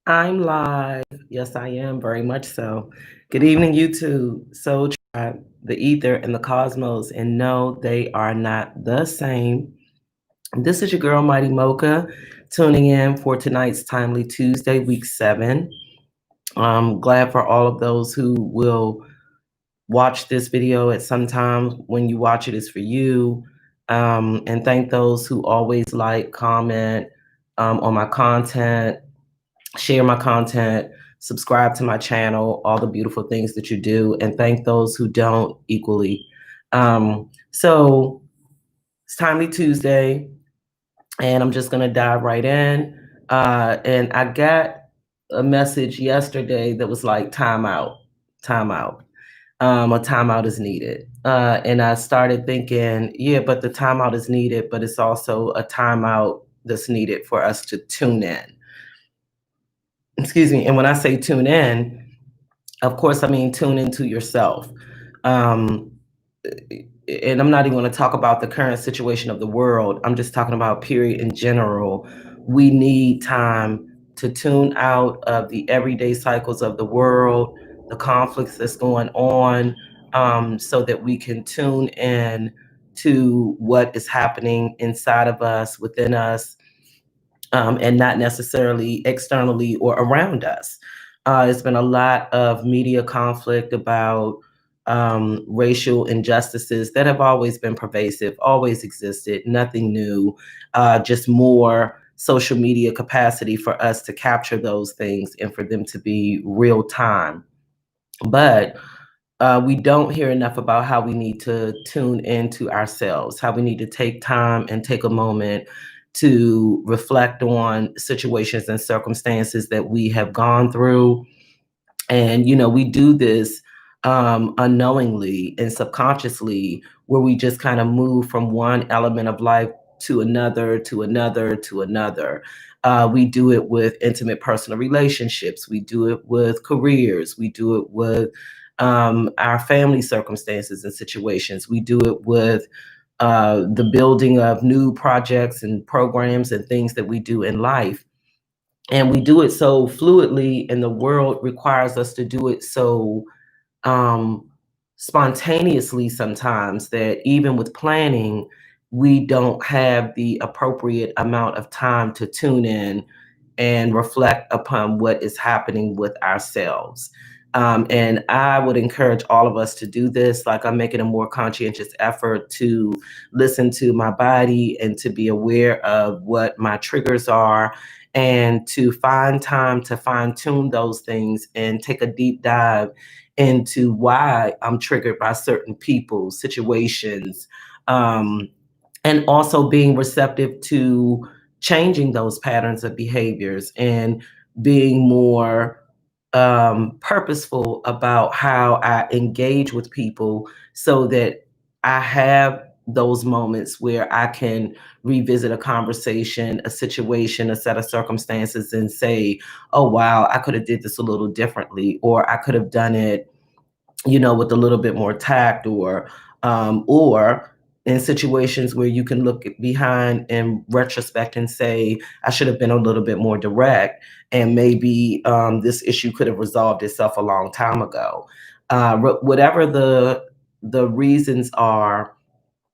I'm live. Yes, I am, very much so. Good evening, YouTube, Soul Tribe, the Ether, and the Cosmos. And no, they are not the same. This is your girl, Mighty Mocha, tuning in for tonight's Timely Tuesday, week 7. I'm glad for all of those who will watch this video at some time. When you watch it, it's for you. And thank those who always like, comment on my content, share my content, subscribe to my channel, all the beautiful things that you do, and thank those who don't equally. So it's Timely Tuesday, and I'm just gonna dive right in. And I got a message yesterday that was like, timeout, timeout. A timeout is needed. And I started thinking, yeah, but the timeout is needed, but it's also a timeout that's needed for us to tune in. Excuse me. And when I say tune in, of course, I mean tune into yourself. Um, and I'm not even going to talk about the current situation of the world. I'm just talking about period in general. We need time to tune out of the everyday cycles of the world, the conflicts that's going on, so that we can tune in to what is happening inside of us, within us, and not necessarily externally or around us. It's been a lot of media conflict about racial injustices that have always been pervasive, always existed, nothing new, just more social media capacity for us to capture those things and for them to be real time. But we don't hear enough about how we need to tune into ourselves, how we need to take time and take a moment to reflect on situations and circumstances that we have gone through. And, we do this unknowingly and subconsciously, where we just kind of move from one element of life to another, to another, to another. We do it with intimate personal relationships. We do it with careers. We do it with our family circumstances and situations. We do it with the building of new projects and programs and things that we do in life. And we do it so fluidly, and the world requires us to do it so um, spontaneously sometimes, that even with planning, we don't have the appropriate amount of time to tune in and reflect upon what is happening with ourselves. And I would encourage all of us to do this. Like, I'm making a more conscientious effort to listen to my body and to be aware of what my triggers are, and to find time to fine tune those things and take a deep dive into why I'm triggered by certain people, situations, and also being receptive to changing those patterns of behaviors and being more purposeful about how I engage with people, so that I have those moments where I can revisit a conversation, a situation, a set of circumstances, and say, oh, wow, I could have did this a little differently, or I could have done it, with a little bit more tact, or in situations where you can look behind in retrospect and say, I should have been a little bit more direct, and maybe this issue could have resolved itself a long time ago. Whatever the reasons are,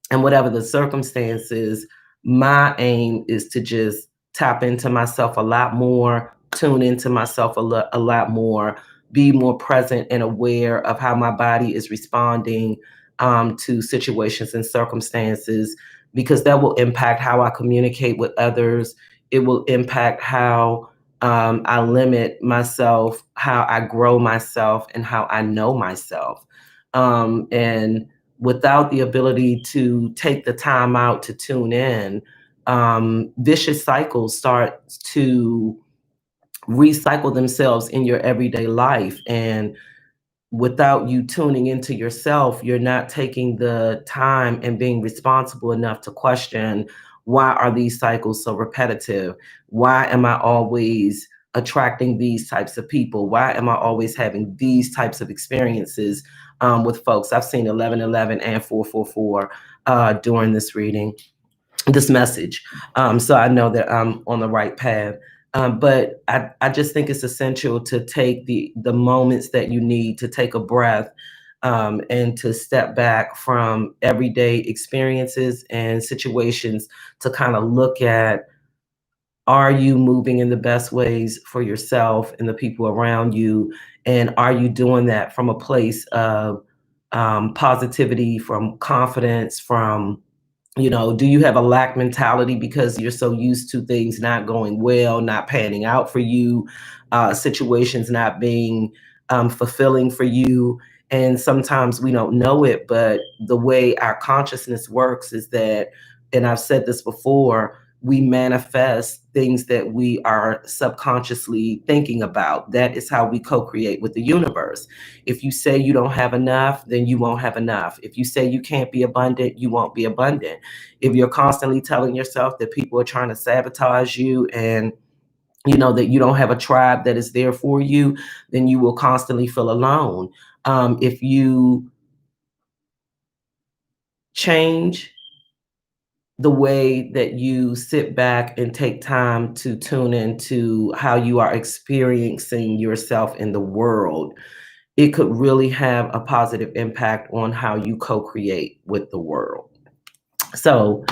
and whatever the circumstances, my aim is to just tap into myself a lot more, tune into myself a lot more, be more present and aware of how my body is responding to situations and circumstances, because that will impact how I communicate with others. It will impact how I limit myself, how I grow myself, and how I know myself. And without the ability to take the time out to tune in, vicious cycles start to recycle themselves in your everyday life. And without you tuning into yourself, you're not taking the time and being responsible enough to question, why are these cycles so repetitive? Why am I always attracting these types of people? Why am I always having these types of experiences with folks? I've seen 1111 and 444 during this reading, this message. So I know that I'm on the right path. But I just think it's essential to take the moments that you need to take a breath, and to step back from everyday experiences and situations to kind of look at, are you moving in the best ways for yourself and the people around you? And are you doing that from a place of positivity, from confidence, from, do you have a lack mentality because you're so used to things not going well, not panning out for you, situations not being fulfilling for you? And sometimes we don't know it, but the way our consciousness works is that, and I've said this before, we manifest things that we are subconsciously thinking about. That is how we co-create with the universe. If you say you don't have enough, then you won't have enough. If you say you can't be abundant, you won't be abundant. If you're constantly telling yourself that people are trying to sabotage you, and that you don't have a tribe that is there for you, then you will constantly feel alone. If you change the way that you sit back and take time to tune into how you are experiencing yourself in the world, it could really have a positive impact on how you co-create with the world. So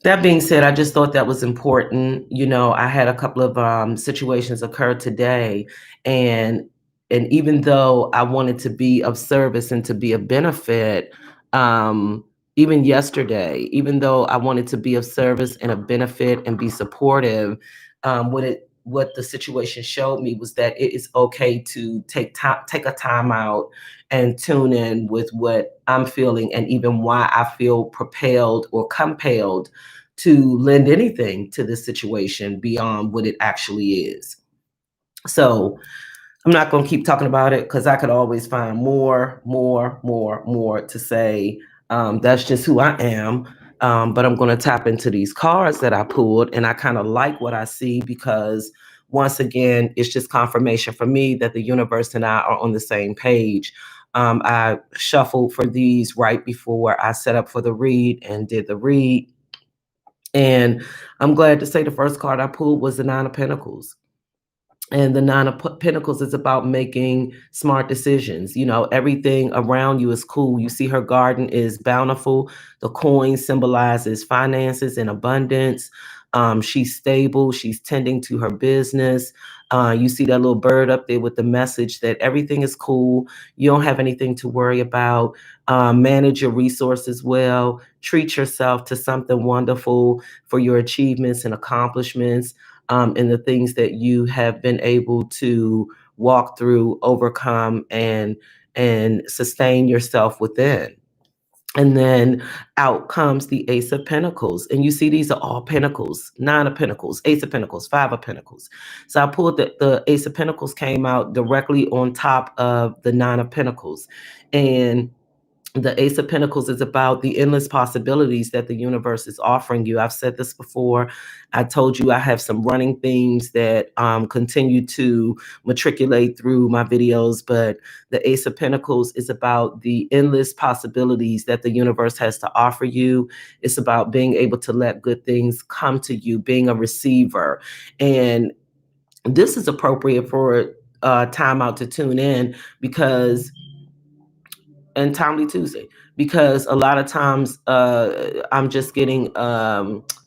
that being said, I just thought that was important. I had a couple of situations occur today, and even though I wanted to be of service and to be a benefit, um, even yesterday, even though I wanted to be of service and a benefit and be supportive, what the situation showed me was that it is okay to take a time out and tune in with what I'm feeling, and even why I feel propelled or compelled to lend anything to this situation beyond what it actually is. So I'm not going to keep talking about it, because I could always find more to say. That's just who I am. But I'm going to tap into these cards that I pulled, and I kind of like what I see, because once again, it's just confirmation for me that the universe and I are on the same page. I shuffled for these right before I set up for the read and did the read. And I'm glad to say the first card I pulled was the Nine of Pentacles. And the Nine of Pentacles is about making smart decisions. Everything around you is cool. You see her garden is bountiful. The coin symbolizes finances and abundance. She's stable. She's tending to her business. You see that little bird up there with the message that everything is cool. You don't have anything to worry about. Manage your resources well. Treat yourself to something wonderful for your achievements and accomplishments. And the things that you have been able to walk through, overcome, and sustain yourself within. And then out comes the Ace of Pentacles. And you see these are all Pentacles: Nine of Pentacles, Ace of Pentacles, Five of Pentacles. So I pulled the Ace of Pentacles came out directly on top of the Nine of Pentacles. And the Ace of Pentacles is about the endless possibilities that the universe is offering you. I've said this before. I told you I have some running themes that continue to matriculate through my videos, but the Ace of Pentacles is about the endless possibilities that the universe has to offer you. It's about being able to let good things come to you, being a receiver. And this is appropriate for time out to tune in, because and Timely Tuesday, because a lot of times I'm just getting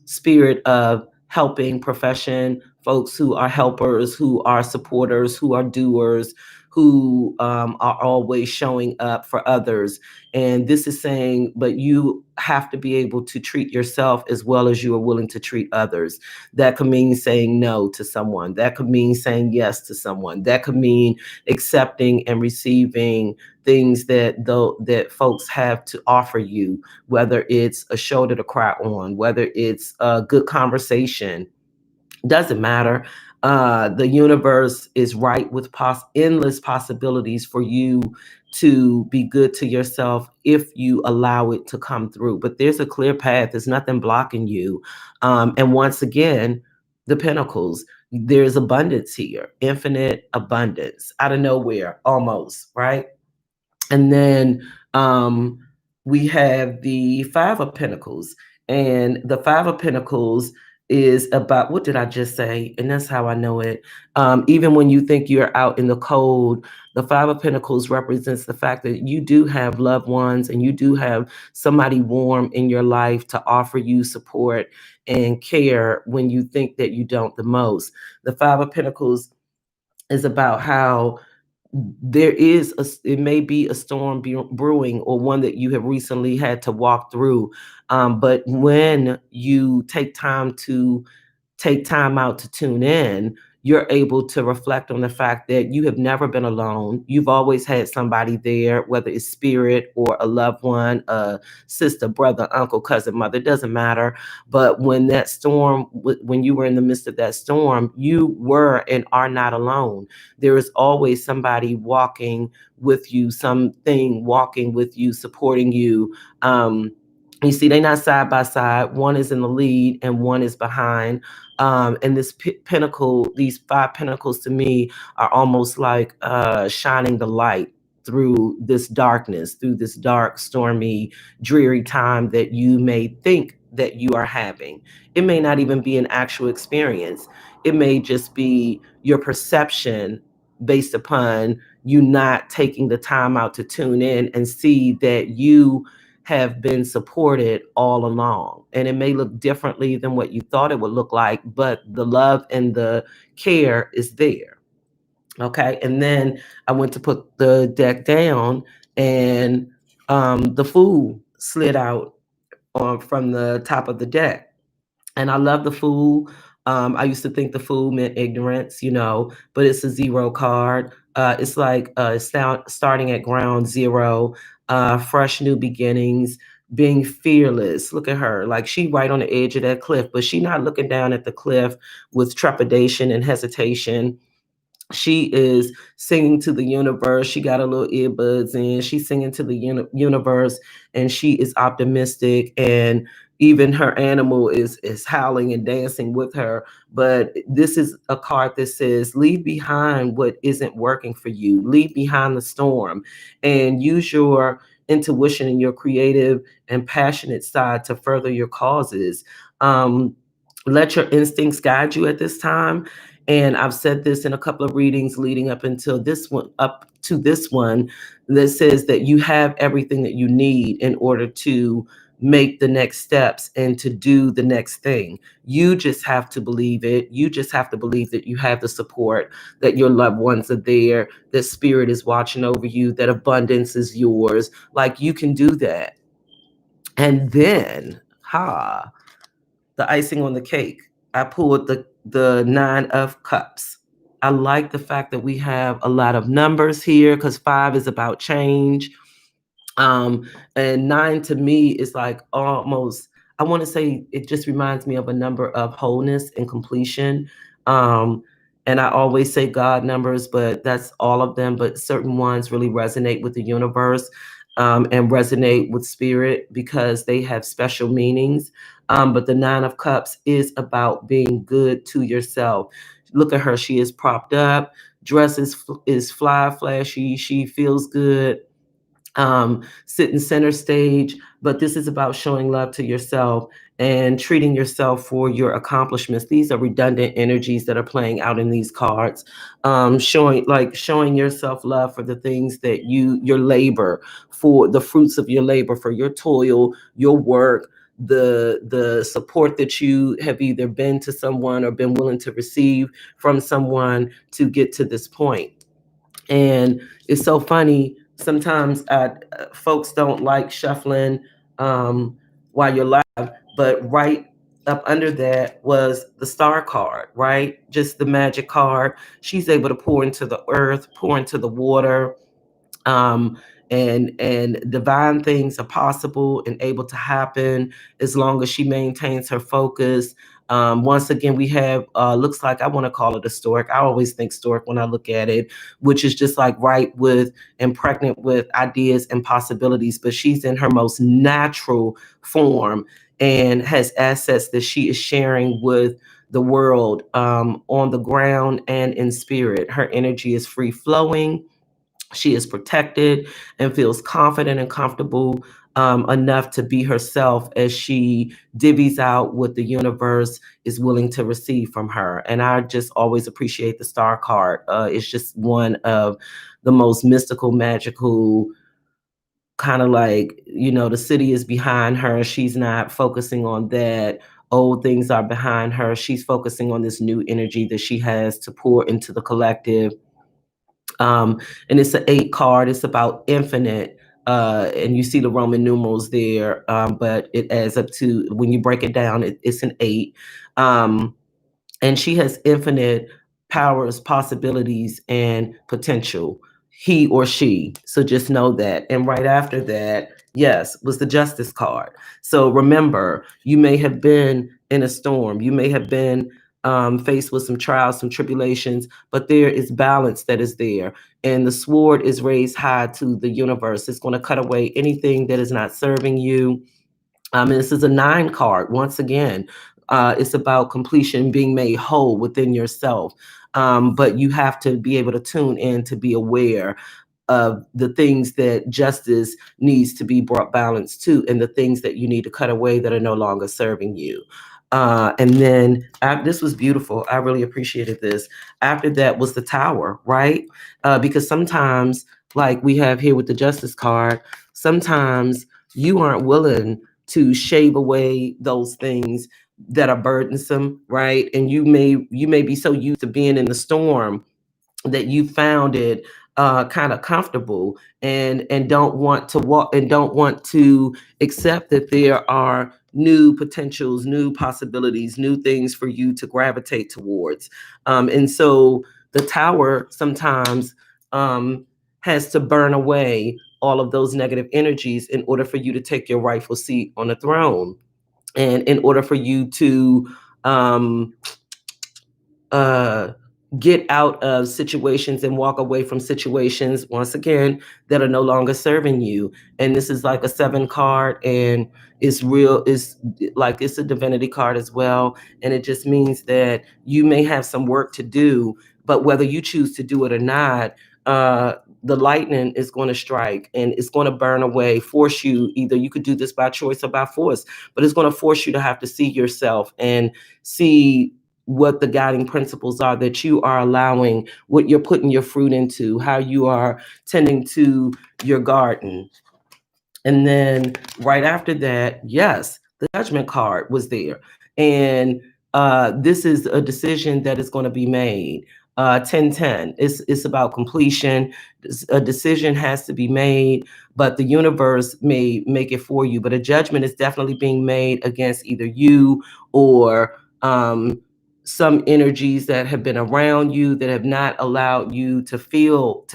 spirit of helping profession, folks who are helpers, who are supporters, who are doers, who are always showing up for others. And this is saying, but you have to be able to treat yourself as well as you are willing to treat others. That could mean saying no to someone. That could mean saying yes to someone. That could mean accepting and receiving things that folks have to offer you, whether it's a shoulder to cry on, whether it's a good conversation, doesn't matter. The universe is right with endless possibilities for you to be good to yourself if you allow it to come through. But there's a clear path. There's nothing blocking you. And once again, the Pentacles, there's abundance here, infinite abundance out of nowhere, almost, right? And then we have the Five of Pentacles. And the Five of Pentacles is about, what did I just say? And that's how I know it. Even when you think you're out in the cold, the Five of Pentacles represents the fact that you do have loved ones and you do have somebody warm in your life to offer you support and care when you think that you don't the most. The Five of Pentacles is about how there is it may be a storm brewing, or one that you have recently had to walk through, but when you take time out to tune in, you're able to reflect on the fact that you have never been alone. You've always had somebody there, whether it's spirit or a loved one, a sister, brother, uncle, cousin, mother, it doesn't matter. But when that storm, when you were in the midst of that storm, you were and are not alone. There is always somebody walking with you, something walking with you, supporting you. You see, they're not side by side. One is in the lead and one is behind. And this pentacle, these five pentacles to me are almost like shining the light through this darkness, through this dark, stormy, dreary time that you may think that you are having. It may not even be an actual experience. It may just be your perception based upon you not taking the time out to tune in and see that you have been supported all along. And it may look differently than what you thought it would look like, but the love and the care is there. Okay. And then I went to put the deck down, and the Fool slid out from the top of the deck. And I love the Fool. I used to think the Fool meant ignorance, but it's a zero card. It's like starting at ground zero, fresh new beginnings, being fearless. Look at her, like she right on the edge of that cliff, but she not looking down at the cliff with trepidation and hesitation. She is singing to the universe. She got a little earbuds in. She's singing to the universe, and she is optimistic. And even her animal is howling and dancing with her. But this is a card that says, leave behind what isn't working for you. Leave behind the storm, and use your intuition and your creative and passionate side to further your causes. Let your instincts guide you at this time. And I've said this in a couple of readings leading up to this one, that says that you have everything that you need in order to make the next steps and to do the next thing. You just have to believe it. You just have to believe that you have the support, that your loved ones are there, that spirit is watching over you, that abundance is yours. Like, you can do that. And then, the icing on the cake, I pulled the Nine of Cups. I like the fact that we have a lot of numbers here, because 5 is about change. And 9 to me is like almost, I want to say, it just reminds me of a number of wholeness and completion. And I always say God numbers, but that's all of them. But certain ones really resonate with the universe, and resonate with spirit, because they have special meanings. But the Nine of Cups is about being good to yourself. Look at her. She is propped up. Dress is fly, flashy. She feels good, sitting center stage. But this is about showing love to yourself and treating yourself for your accomplishments. These are redundant energies that are playing out in these cards. Showing yourself love for the things that your labor, for the fruits of your labor, for your toil, your work, the support that you have either been to someone or been willing to receive from someone to get to this point. And it's so funny. Sometimes folks don't like shuffling while you're live, but right up under that was the Star card, right? Just the magic card. She's able to pour into the earth, pour into the water, um, and divine things are possible and able to happen as long as she maintains her focus. Once again, we have looks like, I want to call it a stork. I always think stork when I look at it, which is just like right with and pregnant with ideas and possibilities. But she's in her most natural form and has assets that she is sharing with the world, on the ground and in spirit. Her energy is free flowing. She is protected and feels confident and comfortable enough to be herself as she divvies out what the universe is willing to receive from her. And I just always appreciate the star card. It's just one of the most mystical, magical, kind of like, the city is behind her. She's not focusing on that. Old things are behind her. She's focusing on this new energy that she has to pour into the collective. And it's an 8 card. It's about infinite. And you see the Roman numerals there, but it adds up to, when you break it down, it's an 8. And she has infinite powers, possibilities, and potential, he or she. So just know that. And right after that, yes, was the Justice card. So remember, you may have been in a storm. You may have been faced with some trials, some tribulations, but there is balance that is there. And the sword is raised high to the universe. It's going to cut away anything that is not serving you. And this is a 9 card. Once again, it's about completion, being made whole within yourself. But you have to be able to tune in to be aware of the things that justice needs to be brought balance to, and the things that you need to cut away that are no longer serving you. And then this was beautiful. I really appreciated this. After that was the Tower, right? Because sometimes, like we have here with the Justice card, sometimes you aren't willing to shave away those things that are burdensome, right? And you may be so used to being in the storm that you found it kind of comfortable, and don't want to walk, and don't want to accept that there are new potentials, new possibilities, new things for you to gravitate towards. And so the Tower sometimes has to burn away all of those negative energies in order for you to take your rightful seat on the throne, and in order for you to um, uh, get out of situations and walk away from situations, once again, that are no longer serving you. And this is like a 7 card, and it's real, it's like, it's a divinity card as well. And it just means that you may have some work to do, but whether you choose to do it or not, the lightning is going to strike, and it's going to burn away, force you. Either you could do this by choice or by force, but it's going to force you to have to see yourself and see what the guiding principles are that you are allowing, what you're putting your fruit into, how you are tending to your garden. And then right after that, yes, the Judgment card was there. And this is a decision that is going to be made. 1010, it's about completion. A decision has to be made, but the universe may make it for you. But a judgment is definitely being made against either you or some energies that have been around you that have not allowed you to feel,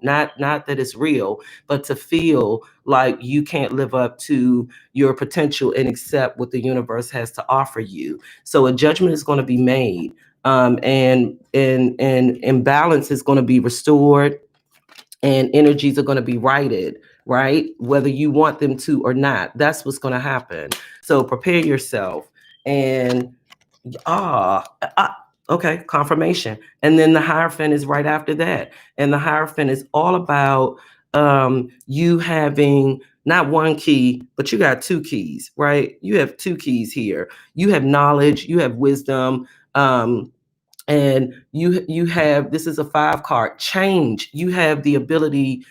not that it's real, but to feel like you can't live up to your potential and accept what the universe has to offer you. So a judgment is going to be made, and balance is going to be restored, and energies are going to be righted, right? Whether you want them to or not, that's what's going to happen. So prepare yourself. And Ah, okay, confirmation. And then the Hierophant is right after that. And the Hierophant is all about you having not one key, but you got 2 keys, right? You have 2 keys here. You have knowledge, you have wisdom, and you have, this is a 5 card, change. You have the ability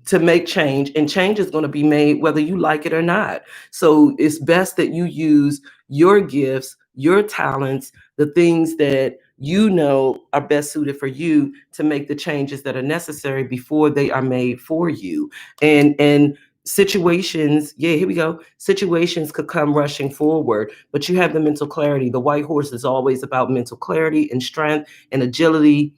to make change, and change is going to be made whether you like it or not. So it's best that you use your gifts, your talents, the things that you know are best suited for you, to make the changes that are necessary before they are made for you. And situations, yeah, here we go, situations could come rushing forward, but you have the mental clarity. The white horse is always about mental clarity and strength and agility.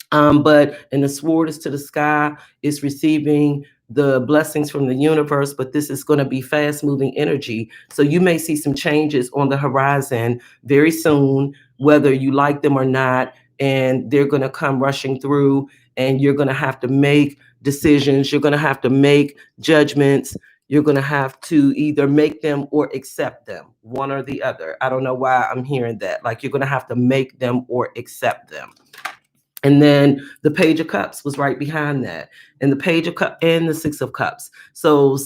But and the sword is to the sky, it's receiving the blessings from the universe, but this is going to be fast moving energy. So you may see some changes on the horizon very soon, whether you like them or not, and they're going to come rushing through, and you're going to have to make decisions. You're going to have to make judgments. You're going to have to either make them or accept them, one or the other. I don't know why I'm hearing that. Like, you're going to have to make them or accept them. And then the Page of Cups was right behind that, and the Page of Cups and the Six of Cups. So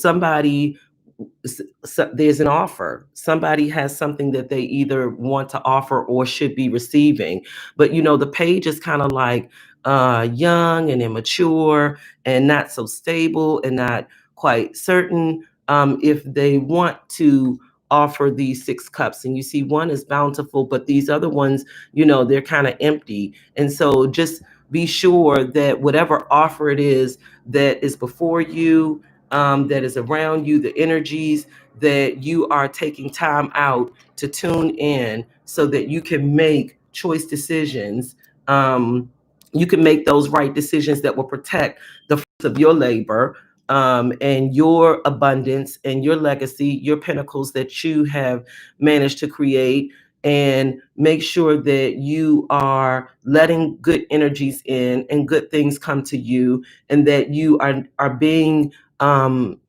there's an offer. Somebody has something that they either want to offer or should be receiving. But the page is kind of like young and immature and not so stable and not quite certain if they want to offer these six cups. And you see one is bountiful, but these other ones, they're kind of empty. And so just be sure that whatever offer it is that is before you, that is around you, the energies, that you are taking time out to tune in so that you can make choice decisions. You can make those right decisions that will protect the fruits of your labor, and your abundance and your legacy, your pinnacles that you have managed to create, and make sure that you are letting good energies in and good things come to you, and that you are being um,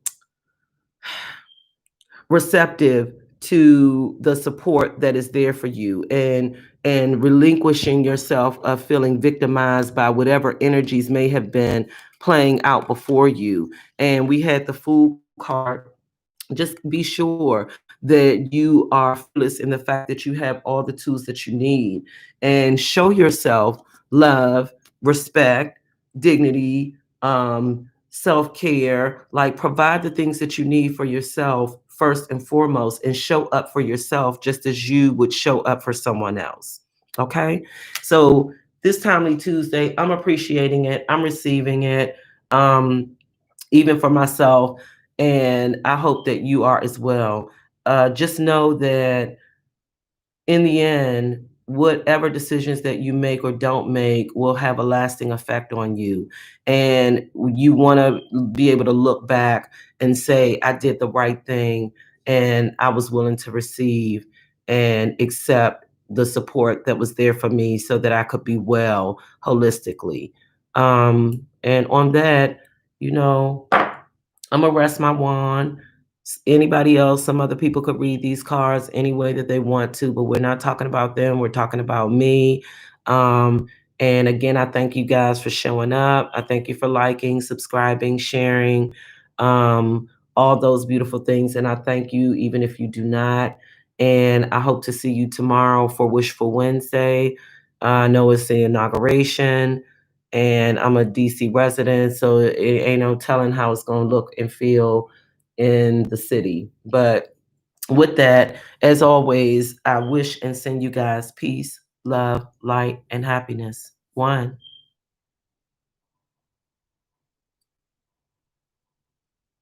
receptive to the support that is there for you, and relinquishing yourself of feeling victimized by whatever energies may have been playing out before you. And we had the Fool card. Just be sure that you are fearless in the fact that you have all the tools that you need, and show yourself love, respect, dignity, self-care. Like, provide the things that you need for yourself first and foremost, and show up for yourself just as you would show up for someone else. Okay? So this Timely Tuesday, I'm appreciating it, I'm receiving it, even for myself, and I hope that you are as well. Just know that in the end, whatever decisions that you make or don't make will have a lasting effect on you. And you want to be able to look back and say, I did the right thing, and I was willing to receive and accept the support that was there for me so that I could be well holistically. And on that, you know, I'm gonna rest my wand. Anybody else, some other people could read these cards any way that they want to, but we're not talking about them. We're talking about me. Um, and again, I thank you guys for showing up. I thank you for liking, subscribing, sharing, all those beautiful things. And I thank you even if you do not. And I hope to see you tomorrow for Wishful Wednesday. I know it's the inauguration, and I'm a DC resident, so it ain't no telling how it's gonna look and feel in the city. But with that, as always, I wish and send you guys peace, love, light, and happiness. One.